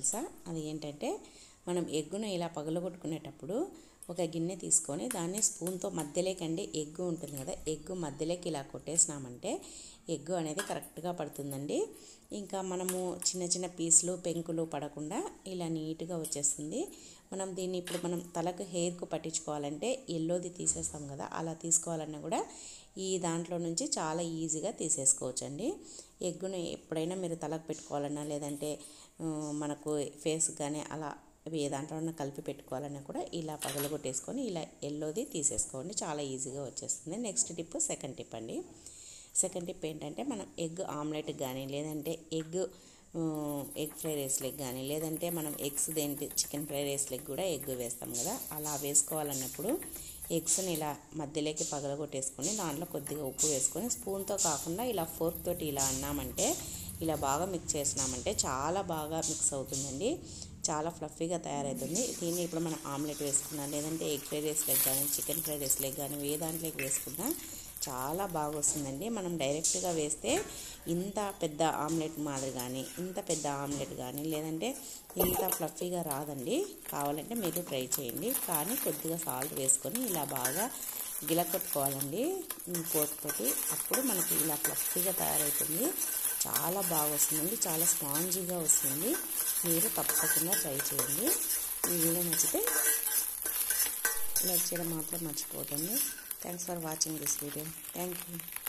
తెలుసా? అది ఏంటంటే మనం ఎగ్గును ఇలా పగలగొట్టుకునేటప్పుడు ఒక గిన్నె తీసుకొని దాన్ని స్పూన్తో మధ్యలోకండి ఎగ్గు ఉంటుంది కదా, ఎగ్గు మధ్యలోకి ఇలా కొట్టేసినామంటే ఎగ్గు అనేది కరెక్ట్గా పడుతుందండి. ఇంకా మనము చిన్న చిన్న పీసులు పెంకులు పడకుండా ఇలా నీట్గా వచ్చేస్తుంది. మనం దీన్ని ఇప్పుడు మనం తలకు హెయిర్కు పట్టించుకోవాలంటే ఎల్లోది తీసేస్తాం కదా, అలా తీసుకోవాలన్నా కూడా ఈ దాంట్లో నుంచి చాలా ఈజీగా తీసేసుకోవచ్చండి. ఎగ్గును ఎప్పుడైనా మీరు తలకు పెట్టుకోవాలన్నా లేదంటే మనకు ఫేస్ కానీ అలా ఏ దాంట్లో కలిపి పెట్టుకోవాలన్నా కూడా ఇలా పగలగొట్టేసుకొని ఇలా ఎల్లోది తీసేసుకోండి, చాలా ఈజీగా వచ్చేస్తుంది. నెక్స్ట్ టిప్ సెకండ్ టిప్ అండి. సెకండ్ టిప్ ఏంటంటే మనం ఎగ్ ఆమ్లెట్కి కానీ లేదంటే ఎగ్ ఫ్రై రైస్లకి కానీ లేదంటే మనం ఎగ్స్ దేంటి చికెన్ ఫ్రై రైస్లకి కూడా ఎగ్ వేస్తాం కదా, అలా వేసుకోవాలన్నప్పుడు ఎగ్స్ని ఇలా మధ్యలోకి పగలగొట్టేసుకొని దాంట్లో కొద్దిగా ఉప్పు వేసుకొని స్పూన్తో కాకుండా ఇలా ఫోర్క్ తోటి ఇలా అన్నామంటే ఇలా బాగా మిక్స్ చేసినామంటే చాలా బాగా మిక్స్ అవుతుందండి, చాలా ఫ్లఫీగా తయారవుతుంది. దీన్ని ఇప్పుడు మనం ఆమ్లెట్ వేసుకున్నా లేదంటే ఎగ్ ఫ్రై రైస్లకి కానీ చికెన్ ఫ్రై రైస్లకి కానీ ఏ దాంట్లోకి వేసుకున్నా చాలా బాగా వస్తుందండి. మనం డైరెక్ట్గా వేస్తే ఇంత పెద్ద ఆమ్లెట్ మాదిరి కానీ ఇంత పెద్ద ఆమ్లెట్ కానీ లేదంటే ఇంత ఫ్లఫీగా రాదండి. కావాలంటే మీరు ట్రై చేయండి, కానీ కొద్దిగా సాల్ట్ వేసుకొని ఇలా బాగా గిలకొట్టుకోవాలండి ఫోర్క్ తోటి, అప్పుడు మనకి ఇలా ఫ్లఫీగా తయారవుతుంది. చాలా బాగా వస్తుందండి, చాలా స్పాంజీగా వస్తుంది. మీరు తప్పకుండా ట్రై చేయండి. ఈ వీడియో నచ్చితే లైక్ చేయడం మాత్రం మర్చిపోకండి. Thanks for watching this video. Thank you.